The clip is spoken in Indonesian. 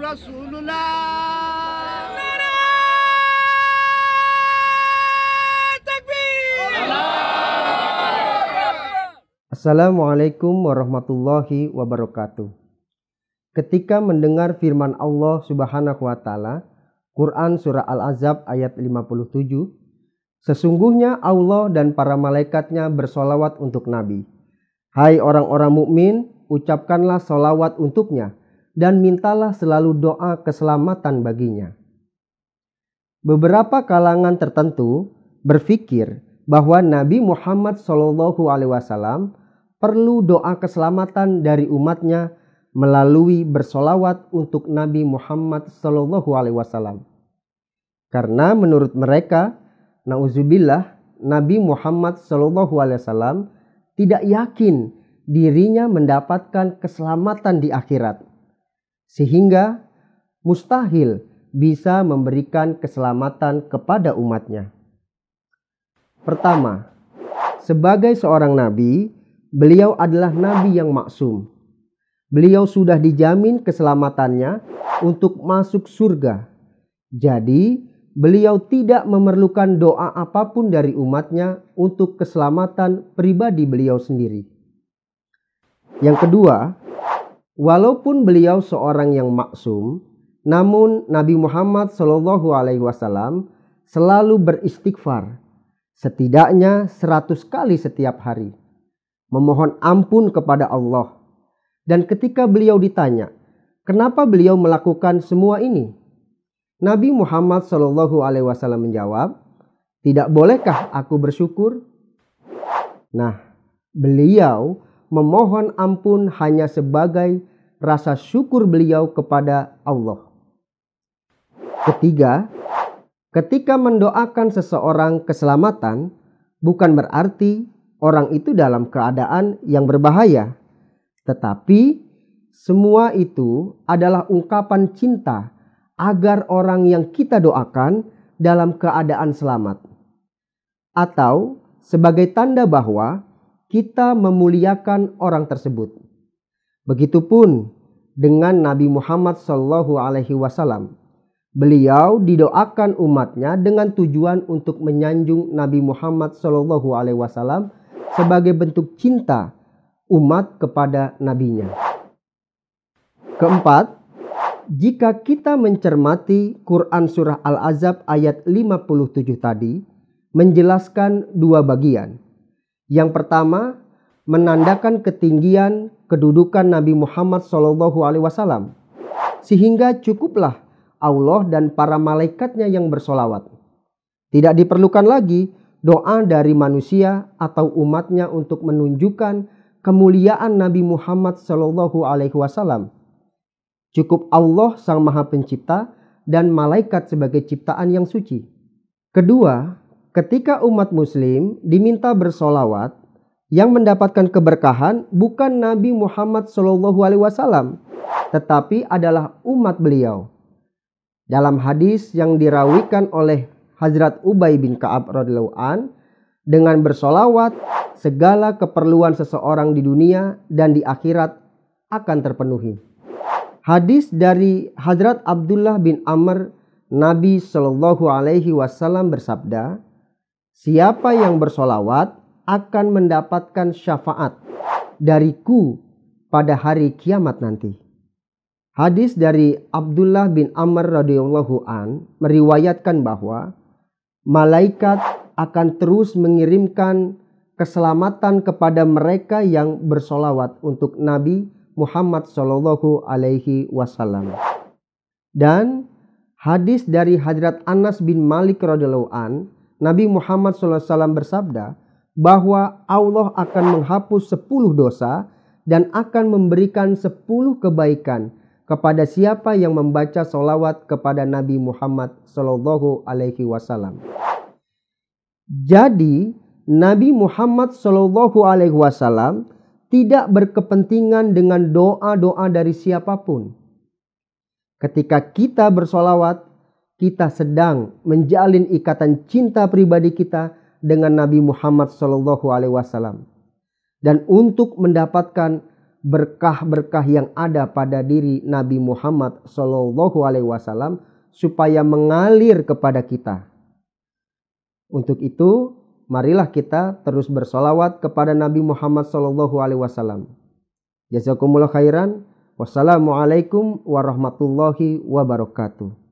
Rasulullah. Assalamualaikum warahmatullahi wabarakatuh. Ketika mendengar firman Allah Subhanahu wa taala, Quran surah Al-Ahzab ayat 57, sesungguhnya Allah dan para malaikatnya bersolawat untuk Nabi. Hai orang-orang mukmin, ucapkanlah solawat untuknya dan mintalah selalu doa keselamatan baginya. Beberapa kalangan tertentu berpikir bahwa Nabi Muhammad SAW perlu doa keselamatan dari umatnya melalui bersolawat untuk Nabi Muhammad SAW. Karena menurut mereka, nauzubillah, Nabi Muhammad SAW tidak yakin dirinya mendapatkan keselamatan di akhirat, sehingga mustahil bisa memberikan keselamatan kepada umatnya. Pertama, sebagai seorang nabi, beliau adalah nabi yang maksum. Beliau sudah dijamin keselamatannya untuk masuk surga. Jadi, beliau tidak memerlukan doa apapun dari umatnya untuk keselamatan pribadi beliau sendiri. Yang kedua, walaupun beliau seorang yang maksum, namun Nabi Muhammad SAW selalu beristighfar, setidaknya 100 kali setiap hari, memohon ampun kepada Allah. Dan ketika beliau ditanya, kenapa beliau melakukan semua ini? Nabi Muhammad SAW menjawab, tidak bolehkah aku bersyukur? Nah, beliau memohon ampun hanya sebagai rasa syukur beliau kepada Allah. Ketiga, ketika mendoakan seseorang keselamatan, bukan berarti orang itu dalam keadaan yang berbahaya. Tetapi semua itu adalah ungkapan cinta agar orang yang kita doakan dalam keadaan selamat. Atau sebagai tanda bahwa kita memuliakan orang tersebut. Begitupun dengan Nabi Muhammad SAW. Beliau didoakan umatnya dengan tujuan untuk menyanjung Nabi Muhammad SAW sebagai bentuk cinta umat kepada nabinya. Keempat, jika kita mencermati Quran surah Al-Ahzab ayat 57 tadi, menjelaskan dua bagian. Yang pertama, menandakan ketinggian kedudukan Nabi Muhammad SAW, sehingga cukuplah Allah dan para malaikatnya yang bersolawat. Tidak diperlukan lagi doa dari manusia atau umatnya untuk menunjukkan kemuliaan Nabi Muhammad SAW. Cukup Allah Sang Maha Pencipta dan malaikat sebagai ciptaan yang suci. Kedua, ketika umat muslim diminta bersolawat, yang mendapatkan keberkahan bukan Nabi Muhammad SAW, tetapi adalah umat beliau. Dalam hadis yang dirawikan oleh Hazrat Ubay bin Ka'ab radhiyallahu an, dengan bersolawat, segala keperluan seseorang di dunia dan di akhirat akan terpenuhi. Hadis dari Hazrat Abdullah bin Amr, Nabi SAW bersabda, siapa yang bersolawat akan mendapatkan syafaat dariku pada hari kiamat nanti. Hadis dari Abdullah bin Amr radhiyallahu an meriwayatkan bahwa malaikat akan terus mengirimkan keselamatan kepada mereka yang bersolawat untuk Nabi Muhammad SAW. Dan hadis dari Hadrat Anas bin Malik radhiyallahu an, Nabi Muhammad SAW bersabda bahwa Allah akan menghapus 10 dosa dan akan memberikan 10 kebaikan kepada siapa yang membaca solawat kepada Nabi Muhammad SAW. Jadi Nabi Muhammad SAW tidak berkepentingan dengan doa-doa dari siapapun. Ketika kita bersolawat, kita sedang menjalin ikatan cinta pribadi kita dengan Nabi Muhammad SAW. Dan untuk mendapatkan berkah-berkah yang ada pada diri Nabi Muhammad SAW supaya mengalir kepada kita. Untuk itu, marilah kita terus bersolawat kepada Nabi Muhammad SAW. Jazakumullah khairan. Wassalamualaikum warahmatullahi wabarakatuh.